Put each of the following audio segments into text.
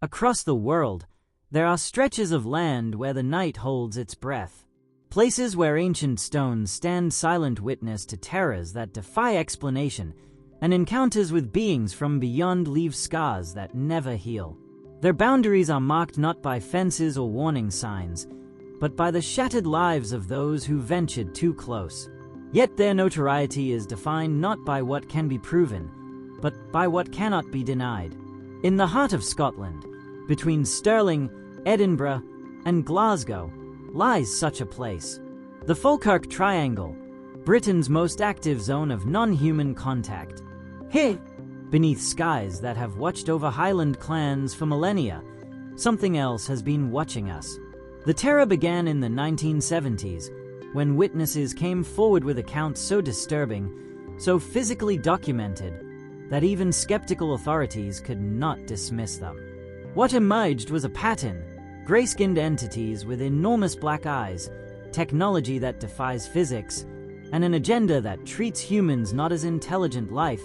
Across the world, there are stretches of land where the night holds its breath. Places where ancient stones stand silent witness to terrors that defy explanation, and encounters with beings from beyond leave scars that never heal. Their boundaries are marked not by fences or warning signs, but by the shattered lives of those who ventured too close. Yet their notoriety is defined not by what can be proven, but by what cannot be denied. In the heart of Scotland, between Stirling, Edinburgh, and Glasgow, lies such a place. The Falkirk Triangle, Britain's most active zone of non-human contact. Here, beneath skies that have watched over Highland clans for millennia, something else has been watching us. The terror began in the 1970s, when witnesses came forward with accounts so disturbing, so physically documented, that even skeptical authorities could not dismiss them. What emerged was a pattern: gray-skinned entities with enormous black eyes, technology that defies physics, and an agenda that treats humans not as intelligent life,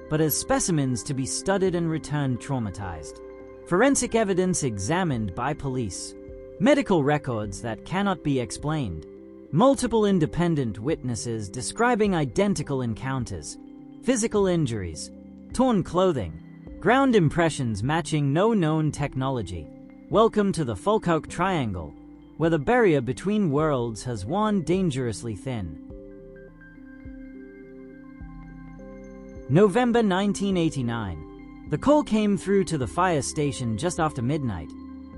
but as specimens to be studied and returned traumatized. Forensic evidence examined by police. Medical records that cannot be explained. Multiple independent witnesses describing identical encounters. Physical injuries. Torn clothing. Ground impressions matching no known technology. Welcome to the Falkirk Triangle, where the barrier between worlds has worn dangerously thin. November 1989. The call came through to the fire station just after midnight.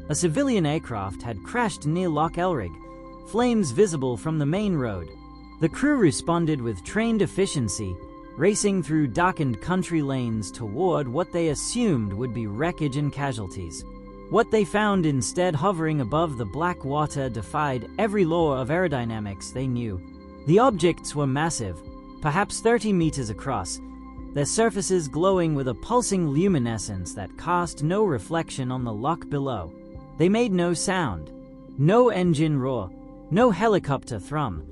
A civilian aircraft had crashed near Loch Elrig, flames visible from the main road. The crew responded with trained efficiency, racing through darkened country lanes toward what they assumed would be wreckage and casualties. What they found instead hovering above the black water defied every law of aerodynamics they knew. The objects were massive, perhaps 30 meters across, their surfaces glowing with a pulsing luminescence that cast no reflection on the loch below. They made no sound, no engine roar, no helicopter thrum,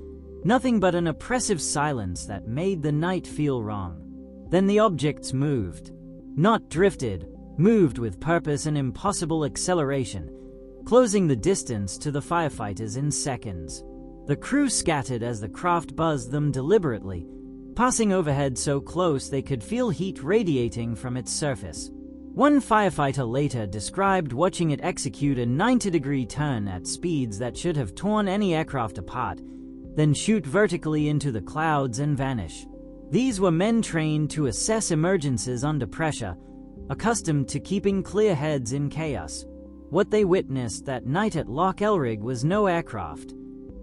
nothing but an oppressive silence that made the night feel wrong. Then the objects moved. Not drifted, moved with purpose and impossible acceleration, closing the distance to the firefighters in seconds. The crew scattered as the craft buzzed them deliberately, passing overhead so close they could feel heat radiating from its surface. One firefighter later described watching it execute a 90-degree turn at speeds that should have torn any aircraft apart, then shoot vertically into the clouds and vanish. These were men trained to assess emergencies under pressure, accustomed to keeping clear heads in chaos. What they witnessed that night at Loch Elrig was no aircraft,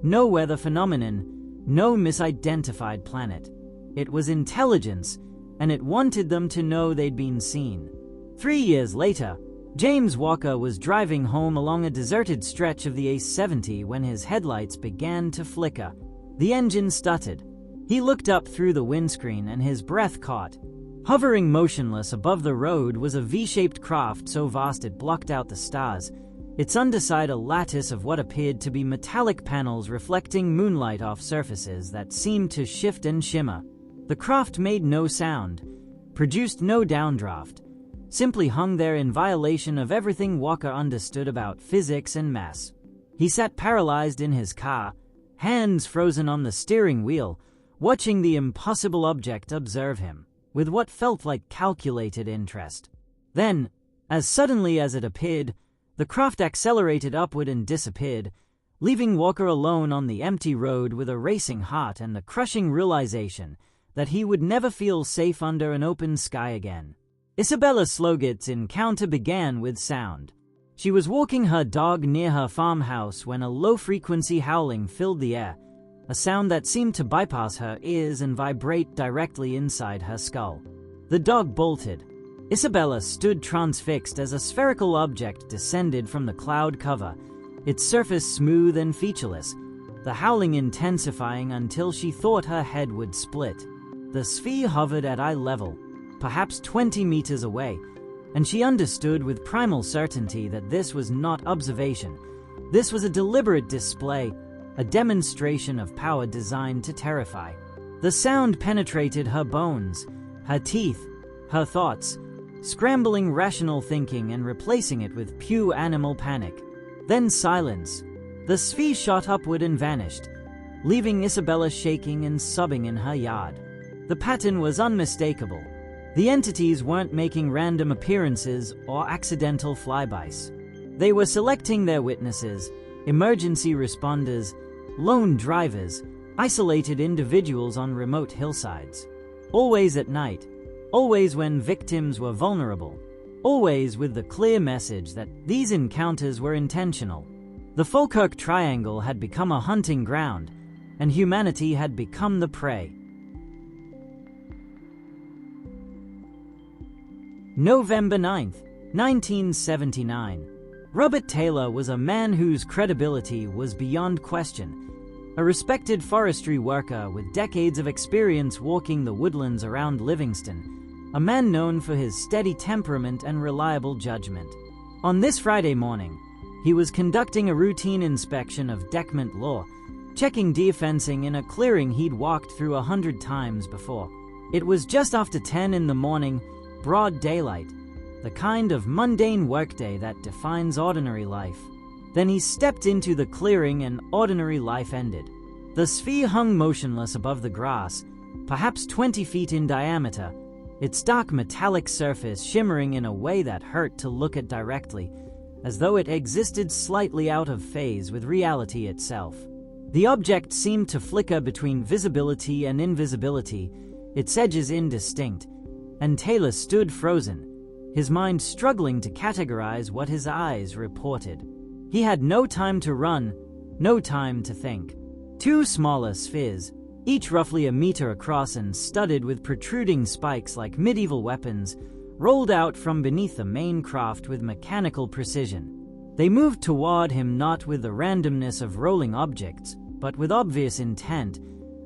no weather phenomenon, no misidentified planet. It was intelligence, and it wanted them to know they'd been seen. 3 years later, James Walker was driving home along a deserted stretch of the A70 when his headlights began to flicker. The engine stuttered. He looked up through the windscreen and his breath caught. Hovering motionless above the road was a V-shaped craft so vast it blocked out the stars, its underside a lattice of what appeared to be metallic panels reflecting moonlight off surfaces that seemed to shift and shimmer. The craft made no sound, produced no downdraft, simply hung there in violation of everything Walker understood about physics and mass. He sat paralyzed in his car, hands frozen on the steering wheel, watching the impossible object observe him, with what felt like calculated interest. Then, as suddenly as it appeared, the craft accelerated upward and disappeared, leaving Walker alone on the empty road with a racing heart and the crushing realization that he would never feel safe under an open sky again. Isabella Slogat's encounter began with sound. She was walking her dog near her farmhouse when a low-frequency howling filled the air, a sound that seemed to bypass her ears and vibrate directly inside her skull. The dog bolted. Isabella stood transfixed as a spherical object descended from the cloud cover, its surface smooth and featureless, the howling intensifying until she thought her head would split. The sphere hovered at eye level, perhaps 20 meters away, and she understood with primal certainty that this was not observation. This was a deliberate display, a demonstration of power designed to terrify. The sound penetrated her bones, her teeth, her thoughts, scrambling rational thinking and replacing it with pure animal panic. Then silence. The sphere shot upward and vanished, leaving Isabella shaking and sobbing in her yard. The pattern was unmistakable. The entities weren't making random appearances or accidental flybys. They were selecting their witnesses, emergency responders, lone drivers, isolated individuals on remote hillsides. Always at night, always when victims were vulnerable, always with the clear message that these encounters were intentional. The Falkirk Triangle had become a hunting ground, and humanity had become the prey. November 9th, 1979. Robert Taylor was a man whose credibility was beyond question. A respected forestry worker with decades of experience walking the woodlands around Livingston, a man known for his steady temperament and reliable judgment. On this Friday morning, he was conducting a routine inspection of Dechmont Law, checking deer fencing in a clearing he'd walked through 100 times before. It was just after 10 in the morning, broad daylight, the kind of mundane workday that defines ordinary life. Then he stepped into the clearing and ordinary life ended. The sphere hung motionless above the grass, perhaps 20 feet in diameter, its dark metallic surface shimmering in a way that hurt to look at directly, as though it existed slightly out of phase with reality itself. The object seemed to flicker between visibility and invisibility, its edges indistinct, and Taylor stood frozen, his mind struggling to categorize what his eyes reported. He had no time to run, no time to think. Two smaller spheres, each roughly a meter across and studded with protruding spikes like medieval weapons, rolled out from beneath the main craft with mechanical precision. They moved toward him not with the randomness of rolling objects, but with obvious intent,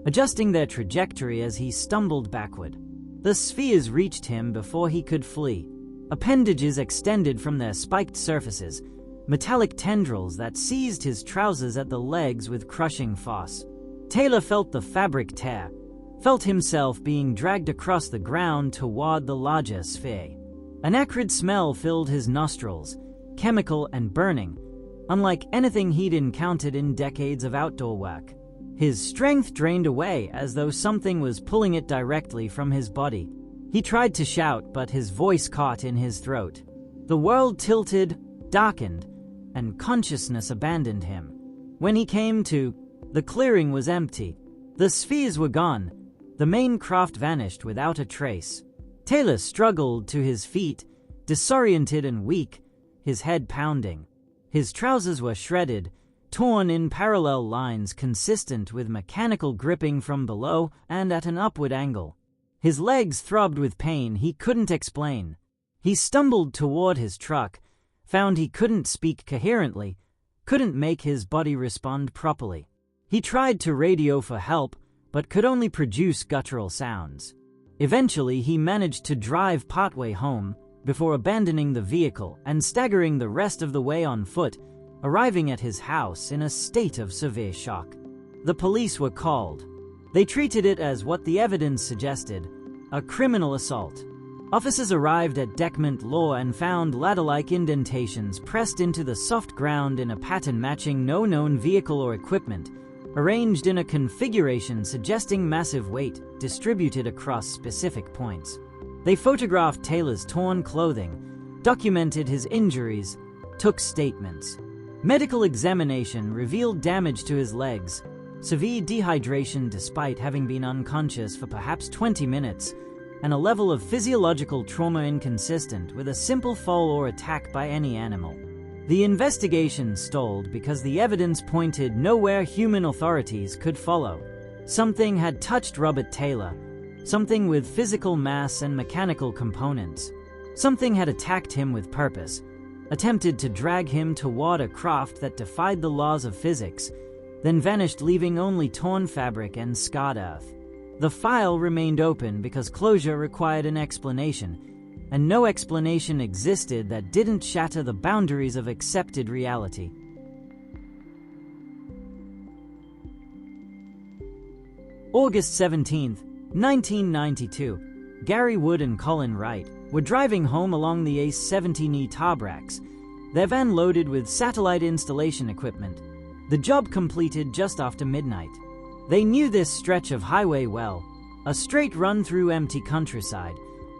adjusting their trajectory as he stumbled backward. The spheres reached him before he could flee. Appendages extended from their spiked surfaces, metallic tendrils that seized his trousers at the legs with crushing force. Taylor felt the fabric tear, felt himself being dragged across the ground toward the larger sphere. An acrid smell filled his nostrils, chemical and burning, unlike anything he'd encountered in decades of outdoor work. His strength drained away as though something was pulling it directly from his body. He tried to shout, but his voice caught in his throat. The world tilted, darkened, and consciousness abandoned him. When he came to, the clearing was empty. The spheres were gone. The main craft vanished without a trace. Taylor struggled to his feet, disoriented and weak, his head pounding. His trousers were shredded, torn in parallel lines consistent with mechanical gripping from below and at an upward angle. His legs throbbed with pain he couldn't explain. He stumbled toward his truck, found he couldn't speak coherently, couldn't make his body respond properly. He tried to radio for help, but could only produce guttural sounds. Eventually, he managed to drive partway home before abandoning the vehicle and staggering the rest of the way on foot, arriving at his house in a state of severe shock. The police were called. They treated it as what the evidence suggested, a criminal assault. Officers arrived at Dechmont Law and found ladder-like indentations pressed into the soft ground in a pattern matching no known vehicle or equipment, arranged in a configuration suggesting massive weight distributed across specific points. They photographed Taylor's torn clothing, documented his injuries, took statements. Medical examination revealed damage to his legs, severe dehydration despite having been unconscious for perhaps 20 minutes, and a level of physiological trauma inconsistent with a simple fall or attack by any animal. The investigation stalled because the evidence pointed nowhere human authorities could follow. Something had touched Robert Taylor, something with physical mass and mechanical components. Something had attacked him with purpose, attempted to drag him toward a craft that defied the laws of physics, then vanished leaving only torn fabric and scarred earth. The file remained open because closure required an explanation, and no explanation existed that didn't shatter the boundaries of accepted reality. August 17, 1992. Gary Wood and Colin Wright, were driving home along the A70 Tarbracks, their van loaded with satellite installation equipment, the job completed just after midnight. They knew this stretch of highway well, a straight run through empty countryside,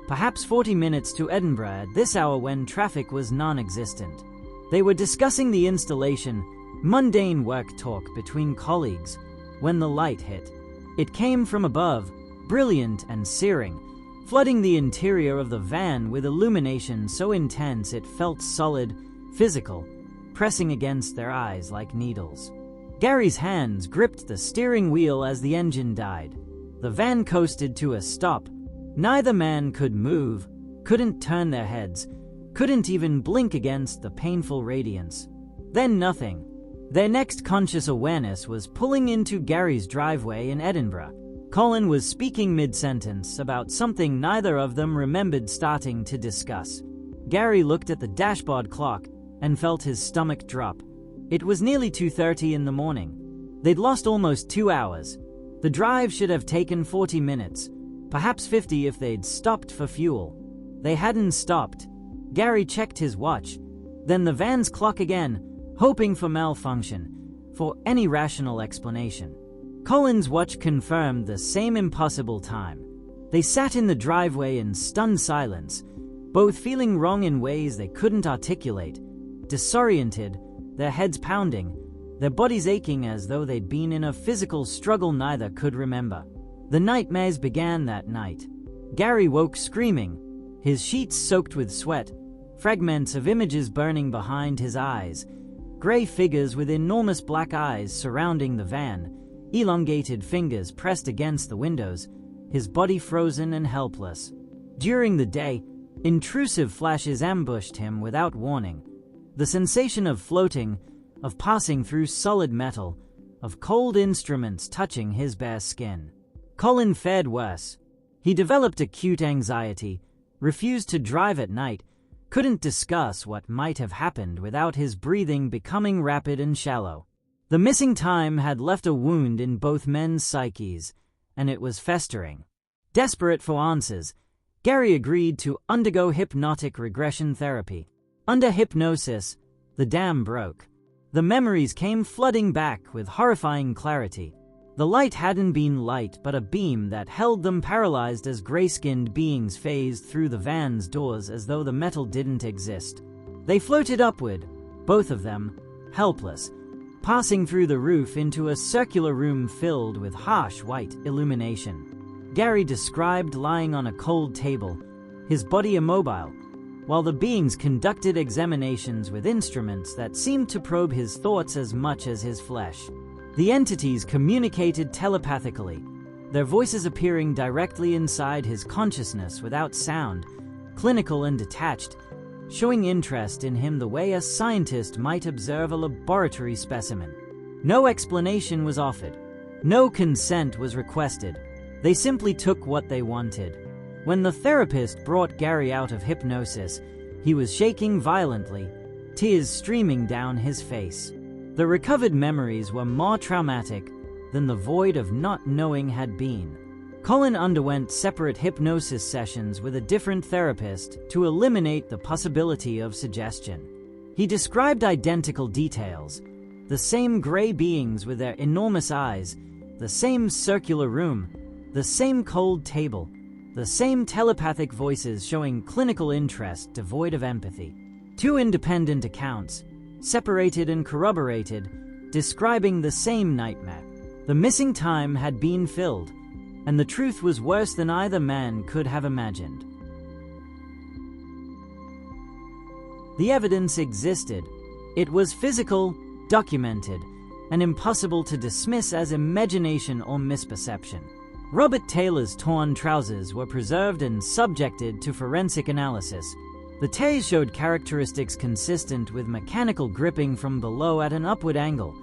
perhaps 40 minutes to Edinburgh at this hour when traffic was non-existent. They were discussing the installation, mundane work talk between colleagues, when the light hit. It came from above, brilliant and searing, flooding the interior of the van with illumination so intense it felt solid, physical, pressing against their eyes like needles. Gary's hands gripped the steering wheel as the engine died. The van coasted to a stop. Neither man could move, couldn't turn their heads, couldn't even blink against the painful radiance. Then nothing. Their next conscious awareness was pulling into Gary's driveway in Edinburgh. Colin was speaking mid-sentence about something neither of them remembered starting to discuss. Gary looked at the dashboard clock and felt his stomach drop. It was nearly 2:30 in the morning. They'd lost almost 2 hours. The drive should have taken 40 minutes, perhaps 50 if they'd stopped for fuel. They hadn't stopped. Gary checked his watch, then the van's clock again, hoping for malfunction, for any rational explanation. Colin's watch confirmed the same impossible time. They sat in the driveway in stunned silence, both feeling wrong in ways they couldn't articulate, disoriented, their heads pounding, their bodies aching as though they'd been in a physical struggle neither could remember. The nightmares began that night. Gary woke screaming, his sheets soaked with sweat, fragments of images burning behind his eyes, gray figures with enormous black eyes surrounding the van, elongated fingers pressed against the windows, his body frozen and helpless. During the day, intrusive flashes ambushed him without warning. The sensation of floating, of passing through solid metal, of cold instruments touching his bare skin. Colin fared worse. He developed acute anxiety, refused to drive at night, couldn't discuss what might have happened without his breathing becoming rapid and shallow. The missing time had left a wound in both men's psyches, and it was festering. Desperate for answers, Gary agreed to undergo hypnotic regression therapy. Under hypnosis, the dam broke. The memories came flooding back with horrifying clarity. The light hadn't been light but a beam that held them paralyzed as gray-skinned beings phased through the van's doors as though the metal didn't exist. They floated upward, both of them, helpless, passing through the roof into a circular room filled with harsh white illumination. Gary described lying on a cold table, his body immobile, while the beings conducted examinations with instruments that seemed to probe his thoughts as much as his flesh. The entities communicated telepathically, their voices appearing directly inside his consciousness without sound, clinical and detached, showing interest in him the way a scientist might observe a laboratory specimen. No explanation was offered. No consent was requested. They simply took what they wanted. When the therapist brought Gary out of hypnosis, he was shaking violently, tears streaming down his face. The recovered memories were more traumatic than the void of not knowing had been. Colin underwent separate hypnosis sessions with a different therapist to eliminate the possibility of suggestion. He described identical details, the same gray beings with their enormous eyes, the same circular room, the same cold table, the same telepathic voices showing clinical interest devoid of empathy. Two independent accounts, separated and corroborated, describing the same nightmare. The missing time had been filled, and the truth was worse than either man could have imagined. The evidence existed. It was physical, documented, and impossible to dismiss as imagination or misperception. Robert Taylor's torn trousers were preserved and subjected to forensic analysis. The tears showed characteristics consistent with mechanical gripping from below at an upward angle,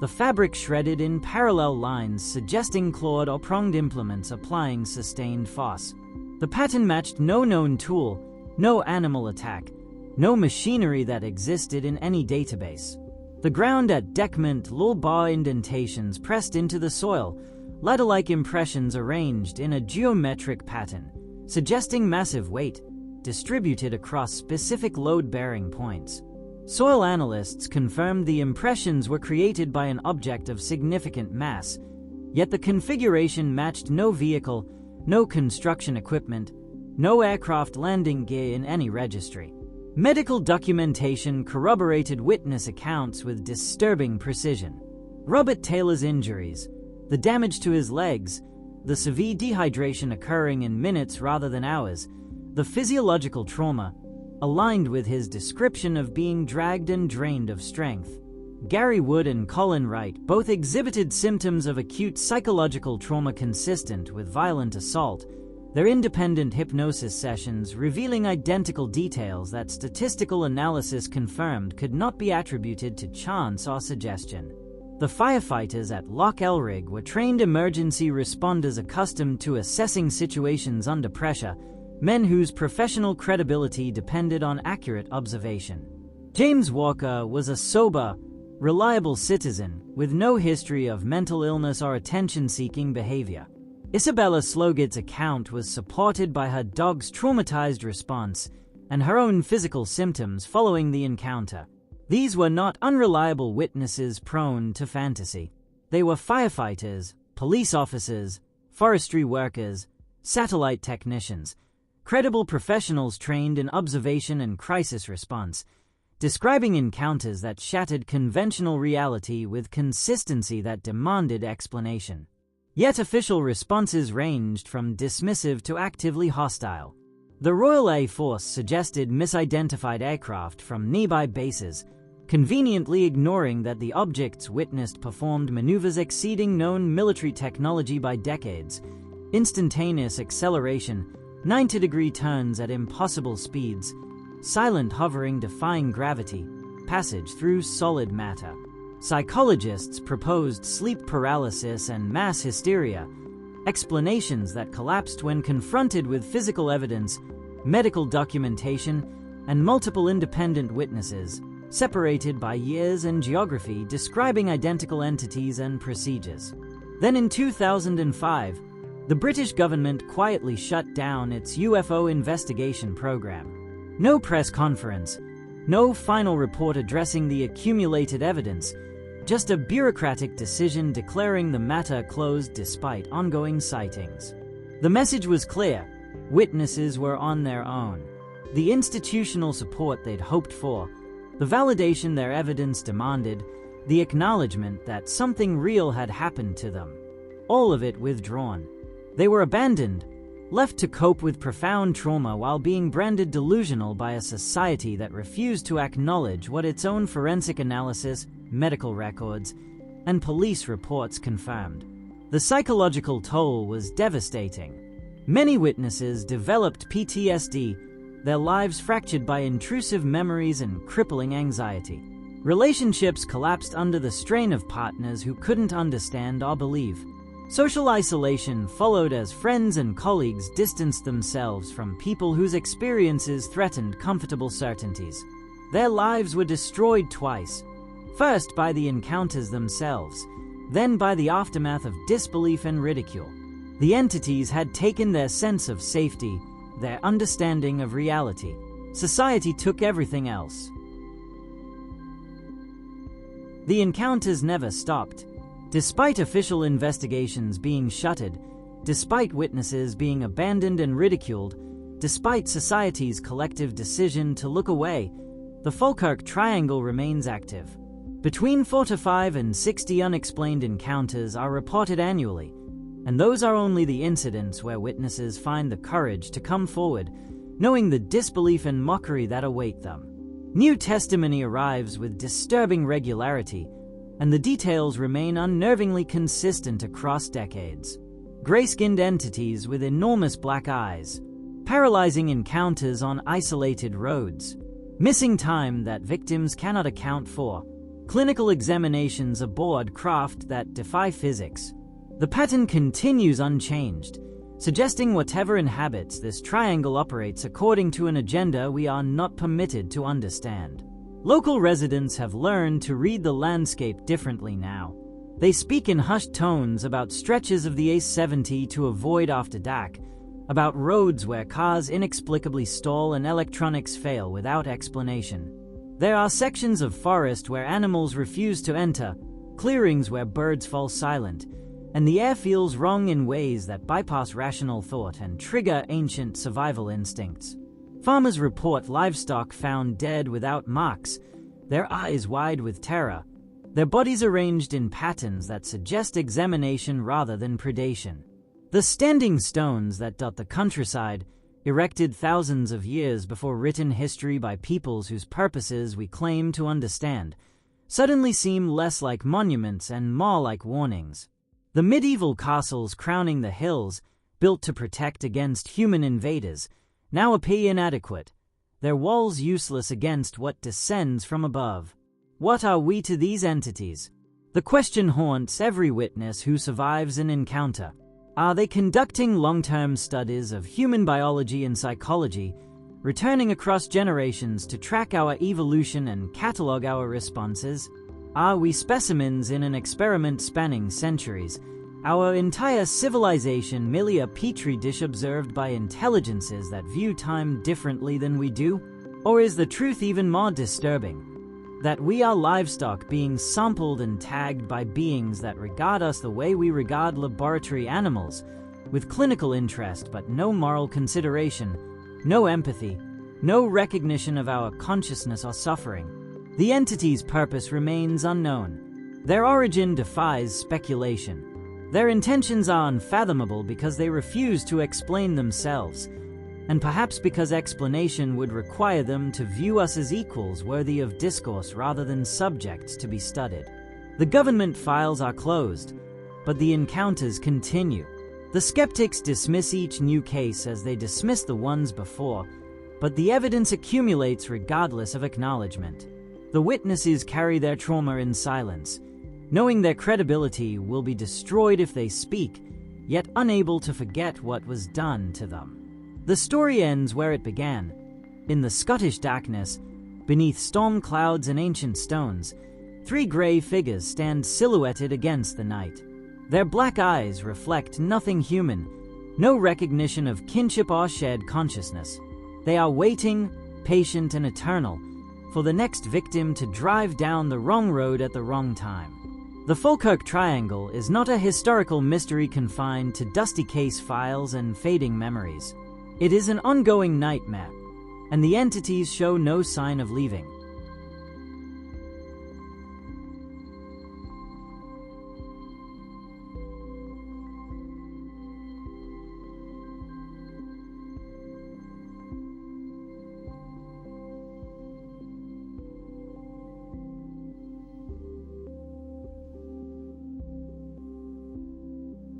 the fabric shredded in parallel lines suggesting clawed or pronged implements applying sustained force. The pattern matched no known tool, no animal attack, no machinery that existed in any database. The ground at Dechmont Law bar indentations pressed into the soil, ladder-like impressions arranged in a geometric pattern, suggesting massive weight, distributed across specific load-bearing points. Soil analysts confirmed the impressions were created by an object of significant mass, yet the configuration matched no vehicle, no construction equipment, no aircraft landing gear in any registry. Medical documentation corroborated witness accounts with disturbing precision. Robert Taylor's injuries, the damage to his legs, the severe dehydration occurring in minutes rather than hours, the physiological trauma, aligned with his description of being dragged and drained of strength. Gary Wood and Colin Wright both exhibited symptoms of acute psychological trauma consistent with violent assault, their independent hypnosis sessions revealing identical details that statistical analysis confirmed could not be attributed to chance or suggestion. The firefighters at Loch Elrig were trained emergency responders accustomed to assessing situations under pressure, men whose professional credibility depended on accurate observation. James Walker was a sober, reliable citizen with no history of mental illness or attention-seeking behavior. Isabella Slogate's account was supported by her dog's traumatized response and her own physical symptoms following the encounter. These were not unreliable witnesses prone to fantasy. They were firefighters, police officers, forestry workers, satellite technicians, credible professionals trained in observation and crisis response, describing encounters that shattered conventional reality with consistency that demanded explanation. Yet official responses ranged from dismissive to actively hostile. The Royal Air Force suggested misidentified aircraft from nearby bases, conveniently ignoring that the objects witnessed performed maneuvers exceeding known military technology by decades: instantaneous acceleration, 90-degree turns at impossible speeds, silent hovering defying gravity, passage through solid matter. Psychologists proposed sleep paralysis and mass hysteria, explanations that collapsed when confronted with physical evidence, medical documentation, and multiple independent witnesses, separated by years and geography describing identical entities and procedures. Then in 2005, the British government quietly shut down its UFO investigation program. No press conference, no final report addressing the accumulated evidence, just a bureaucratic decision declaring the matter closed despite ongoing sightings. The message was clear: witnesses were on their own. The institutional support they'd hoped for, the validation their evidence demanded, the acknowledgement that something real had happened to them. All of it withdrawn. They were abandoned, left to cope with profound trauma while being branded delusional by a society that refused to acknowledge what its own forensic analysis, medical records, and police reports confirmed. The psychological toll was devastating. Many witnesses developed PTSD, their lives fractured by intrusive memories and crippling anxiety. Relationships collapsed under the strain of partners who couldn't understand or believe. Social isolation followed as friends and colleagues distanced themselves from people whose experiences threatened comfortable certainties. Their lives were destroyed twice, first by the encounters themselves, then by the aftermath of disbelief and ridicule. The entities had taken their sense of safety, their understanding of reality. Society took everything else. The encounters never stopped. Despite official investigations being shuttered, despite witnesses being abandoned and ridiculed, despite society's collective decision to look away, the Falkirk Triangle remains active. Between 45 and 60 unexplained encounters are reported annually, and those are only the incidents where witnesses find the courage to come forward, knowing the disbelief and mockery that await them. New testimony arrives with disturbing regularity, and the details remain unnervingly consistent across decades. Gray-skinned entities with enormous black eyes, paralyzing encounters on isolated roads, missing time that victims cannot account for, clinical examinations aboard craft that defy physics. The pattern continues unchanged, suggesting whatever inhabits this triangle operates according to an agenda we are not permitted to understand. Local residents have learned to read the landscape differently now. They speak in hushed tones about stretches of the A70 to avoid after dark, about roads where cars inexplicably stall and electronics fail without explanation. There are sections of forest where animals refuse to enter, clearings where birds fall silent, and the air feels wrong in ways that bypass rational thought and trigger ancient survival instincts. Farmers report livestock found dead without marks, their eyes wide with terror, their bodies arranged in patterns that suggest examination rather than predation. The standing stones that dot the countryside, erected thousands of years before written history by peoples whose purposes we claim to understand, suddenly seem less like monuments and more like warnings. The medieval castles crowning the hills, built to protect against human invaders, now appear inadequate, their walls useless against what descends from above. What are we to these entities? The question haunts every witness who survives an encounter. Are they conducting long-term studies of human biology and psychology, returning across generations to track our evolution and catalog our responses? Are we specimens in an experiment spanning centuries, our entire civilization merely a petri dish observed by intelligences that view time differently than we do? Or is the truth even more disturbing? That we are livestock being sampled and tagged by beings that regard us the way we regard laboratory animals, with clinical interest but no moral consideration, no empathy, no recognition of our consciousness or suffering. The entity's purpose remains unknown. Their origin defies speculation. Their intentions are unfathomable because they refuse to explain themselves, and perhaps because explanation would require them to view us as equals worthy of discourse rather than subjects to be studied. The government files are closed, but the encounters continue. The skeptics dismiss each new case as they dismissed the ones before, but the evidence accumulates regardless of acknowledgement. The witnesses carry their trauma in silence, knowing their credibility will be destroyed if they speak, yet unable to forget what was done to them. The story ends where it began, in the Scottish darkness, beneath storm clouds and ancient stones. 3 grey figures stand silhouetted against the night. Their black eyes reflect nothing human, no recognition of kinship or shared consciousness. They are waiting, patient and eternal, for the next victim to drive down the wrong road at the wrong time. The Falkirk Triangle is not a historical mystery confined to dusty case files and fading memories. It is an ongoing nightmare, and the entities show no sign of leaving.